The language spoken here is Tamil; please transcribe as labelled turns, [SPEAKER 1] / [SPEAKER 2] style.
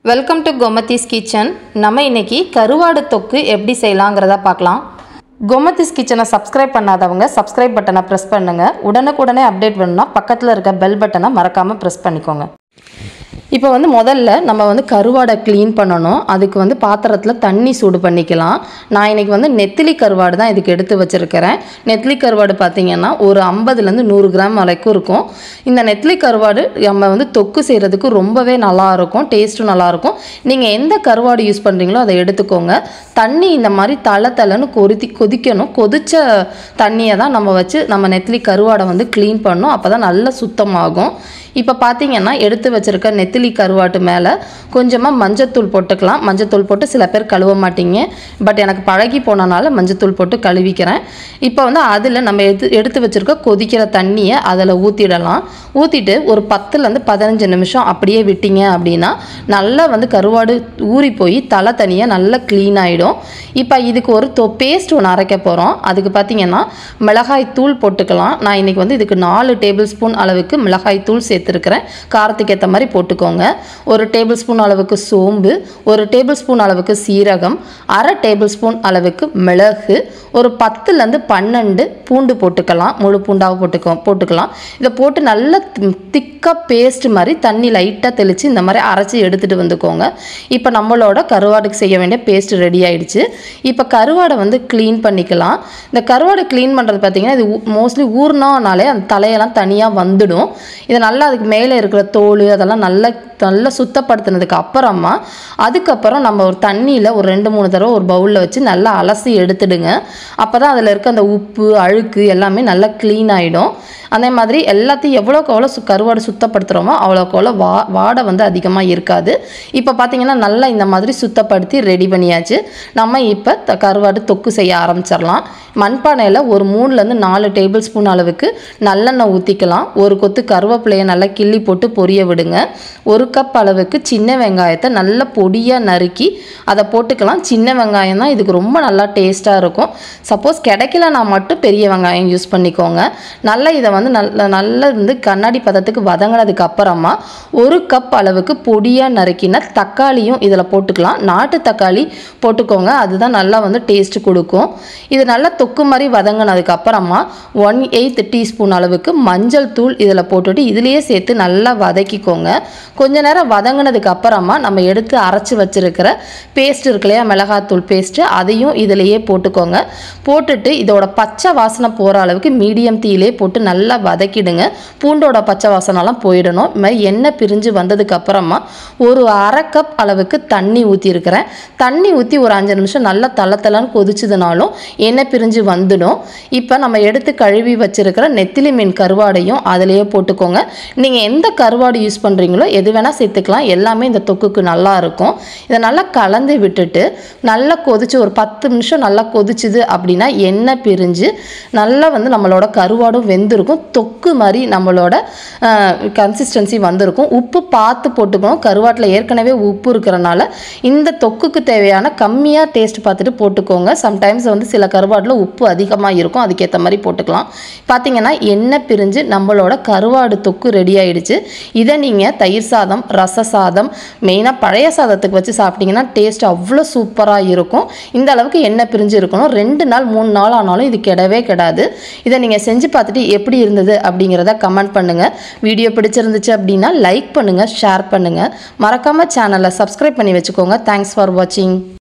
[SPEAKER 1] Welcome to Gomathi's kitchen. நம்ம இன்னைக்கு கருவாடு தொக்கு எப்படி செய்யலாங்கிறத பார்க்கலாம். கோமதிஸ் கிச்சனை சப்ஸ்கிரைப் பண்ணாதவங்க சப்ஸ்கிரைப் பட்டனை ப்ரெஸ் பண்ணுங்கள். உடனுக்குடனே அப்டேட் பண்ணணும்னா பக்கத்தில் இருக்க பெல் பட்டனை மறக்காமல் ப்ரெஸ் பண்ணிக்கோங்க. இப்போ முதல்ல நம்ம கருவாடை க்ளீன் பண்ணணும். அதுக்கு பாத்திரத்தில் தண்ணி சூடு பண்ணிக்கலாம். நான் இன்றைக்கி நெத்திலி கருவாடு தான் இதுக்கு எடுத்து வச்சுருக்கிறேன். நெத்திலி கருவாடு பார்த்திங்கன்னா ஒரு 50லேருந்து 100 கிராம் வரைக்கும் இருக்கும். இந்த நெத்திலி கருவாடு நம்ம தொக்கு செய்கிறதுக்கு ரொம்பவே நல்லாயிருக்கும், டேஸ்ட்டும் நல்லாயிருக்கும். நீங்கள் எந்த கருவாடு யூஸ் பண்ணுறீங்களோ அதை எடுத்துக்கோங்க. தண்ணி இந்த மாதிரி தளன்னு கொதிக்கணும். கொதித்த தண்ணியை தான் நம்ம நெத்திலி கருவாடை க்ளீன் பண்ணணும். அப்போ தான் நல்லா சுத்தமாகும். இப்போ பார்த்தீங்கன்னா எடுத்து வச்சுருக்க நெத்திலி கருவாட்டு மேலே கொஞ்சமாக மஞ்சத்தூள் போட்டுக்கலாம். மஞ்சத்தூள் போட்டு சில பேர் கழுவ மாட்டீங்க, பட் எனக்கு பழகி போனனால மஞ்சத்தூள் போட்டு கழுவிக்கிறேன். இப்போ அதில் நம்ம எடுத்து வச்சுருக்க கொதிக்கிற தண்ணியை அதில் ஊற்றிடலாம். ஊற்றிட்டு ஒரு 10லேருந்து 15 நிமிஷம் அப்படியே விட்டீங்க அப்படின்னா நல்லா கருவாடு ஊறி போய் தலை தனியாக நல்லா க்ளீன் ஆகிடும். இப்போ இதுக்கு ஒரு பேஸ்ட் ஒன்று அரைக்க போகிறோம். அதுக்கு பார்த்தீங்கன்னா மிளகாய் தூள் போட்டுக்கலாம். நான் இன்றைக்கி இதுக்கு 4 டேபிள் ஸ்பூன் அளவுக்கு மிளகாய் தூள் சேர்த்துருக்கிறேன். காரத்துக்கு ஏற்ற மாதிரி போட்டுக்கோங்க. 1 டேபிள் ஸ்பூன் அளவுக்கு சோம்பு, 1 டேபிள் ஸ்பூன் அளவுக்கு சீரகம், 1/2 டேபிள் ஸ்பூன் அளவுக்கு மிளகு, ஒரு 10லேருந்து 12 பூண்டு போட்டுக்கலாம். முழு பூண்டாக போட்டுக்கலாம். இதை போட்டு நல்லா திக்காக பேஸ்ட் மாதிரி தண்ணி லைட்டாக தெளித்து இந்த மாதிரி அரைச்சி எடுத்துகிட்டு வந்துக்கோங்க. இப்போ நம்மளோட கருவாடுக்கு செய்ய வேண்டிய பேஸ்ட் ரெடி ஆகிடுச்சு. இப்போ கருவாடை க்ளீன் பண்ணிக்கலாம். இந்த கருவாடை க்ளீன் பண்ணுறது பார்த்திங்கன்னா இது மோஸ்ட்லி ஊர்னாலே அந்த தலையெல்லாம் தனியாக வந்துடும். இதை நல்லா அதுக்கு மேலே இருக்கிற தோல் அதெல்லாம் நல்லா சுத்தப்படுத்தினதுக்கு அதுக்கப்புறம் நம்ம ஒரு தண்ணியில் ஒரு 2-3 தடவை ஒரு பவுலில் வச்சு நல்லா அலசி எடுத்துடுங்க. அப்போ தான் அதில் இருக்க அந்த உப்பு அழுக்கு எல்லாமே நல்லா க்ளீன் ஆகிடும். அதே மாதிரி எல்லாத்தையும் எவ்வளோக்கு எவ்வளோ கருவாடு சுத்தப்படுத்துகிறோமோ அவ்வளோக்கு எவ்வளோ வாடை அதிகமாக இருக்காது. இப்போ பார்த்திங்கன்னா நல்லா இந்த மாதிரி சுத்தப்படுத்தி ரெடி பண்ணியாச்சு. நம்ம இப்போ கருவாடு தொக்கு செய்ய ஆரம்பிச்சிடலாம். மண்பானையில் ஒரு 3லேருந்து 4 டேபிள் ஸ்பூன் அளவுக்கு நல்லெண்ணெய் ஊற்றிக்கலாம். ஒரு கொத்து கருவேப்பிலையை நல்லா கிள்ளி போட்டு பொரிய விடுங்க. 1 கப் அளவுக்கு சின்ன வெங்காயத்தை நல்லா பொடியாக நறுக்கி அதை போட்டுக்கலாம். சின்ன வெங்காயம் தான் இதுக்கு ரொம்ப நல்லா டேஸ்ட்டாக இருக்கும். சப்போஸ் கிடைக்கலனா மட்டும் பெரிய வெங்காயம் யூஸ் பண்ணிக்கோங்க. நல்லா இதை நல்லா கண்ணாடி பதத்துக்கு வதங்கினதுக்கு அப்புறமா 1 கப் அளவுக்கு பொடியாக நறுக்கின தக்காளியும் இதில் போட்டுக்கலாம். நாட்டு தக்காளி போட்டுக்கோங்க, அதுதான் நல்லா டேஸ்ட் கொடுக்கும். இது நல்லா தொக்கு மாதிரி வதங்கினதுக்கு அப்புறமா 1/8 டீஸ்பூன் அளவுக்கு மஞ்சள் தூள் இதில் போட்டுட்டு இதிலேயே சேர்த்து நல்லா வதக்கிக்கோங்க. கொஞ்ச நேரம் வதங்கினதுக்கு அப்புறமா நம்ம எடுத்து அரைச்சி வச்சிருக்கிற பேஸ்ட் இருக்கு இல்லையா, மிளகாத்தூள் பேஸ்ட்டு, அதையும் இதிலேயே போட்டுக்கோங்க. போட்டுட்டு இதோட பச்சை வாசனை போகிற அளவுக்கு மீடியம் தீயிலே போட்டு நல்லா வதக்கிடுங்க. பூண்டோட பச்சை வாசனைலாம் போயிடணும். இது மாதிரி எண்ணெய் பிரிஞ்சு வந்ததுக்கு அப்புறமா ஒரு 1/2 கப் அளவுக்கு தண்ணி ஊற்றிருக்கிறேன். தண்ணி ஊற்றி ஒரு 5 நிமிஷம் நல்லா தளன்னு கொதிச்சதுனாலும் எண்ணெய் பிரிஞ்சு வந்துடும். இப்போ நம்ம எடுத்து கழுவி வச்சிருக்கிற நெத்திலி மீன் கருவாடையும் அதிலேயே போட்டுக்கோங்க. நீங்கள் எந்த கருவாடு யூஸ் பண்ணுறீங்களோ எது வேணால் சேர்த்துக்கலாம். எல்லாமே இந்த தொக்குக்கு நல்லா இருக்கும். இதை நல்லா கலந்து விட்டுட்டு நல்லா கொதிச்சு ஒரு 10 நிமிஷம் நல்லா கொதிச்சுது அப்படின்னா எண்ணெய் பிரிஞ்சு நல்லா நம்மளோட கருவாடும் வெந்திருக்கும். தொக்கு மாதிரி நம்மளோட கன்சிஸ்டன்சி வந்திருக்கும். உப்பு பார்த்து போட்டுக்கணும். கருவாட்டில் ஏற்கனவே உப்பு இருக்கிறனால இந்த தொக்குக்கு தேவையான கம்மியாக டேஸ்ட் பார்த்துட்டு போட்டுக்கோங்க. சம்டைம்ஸ் சில கருவாட்டில் உப்பு அதிகமாக இருக்கும், அதுக்கேற்ற மாதிரி போட்டுக்கலாம். பார்த்தீங்கன்னா எண்ணெய் பிரிஞ்சு நம்மளோட கருவாடு தொக்கு ரெடி ஆகிடுச்சு. இதை நீங்கள் தயிர் சாதம், ரச சாதம், மெயினாக பழைய சாதத்துக்கு வச்சு சாப்பிட்டிங்கன்னா டேஸ்ட் அவ்வளோ சூப்பராக இருக்கும். இந்த அளவுக்கு எண்ணெய் பிரிஞ்சு இருக்கணும். 2 நாள் 3 நாள் ஆனாலும் இது கெடவே கெடாது. இதை நீங்கள் செஞ்சு பார்த்துட்டு எப்படி இருந்தது அப்படிங்கிறத கமெண்ட் பண்ணுங்கள். வீடியோ பிடிச்சிருந்துச்சு அப்படின்னா லைக் பண்ணுங்கள், ஷேர் பண்ணுங்கள். மறக்காமல் சேனலை சப்ஸ்கிரைப் பண்ணி வச்சுக்கோங்க. தேங்க்ஸ் ஃபார் வாட்சிங்.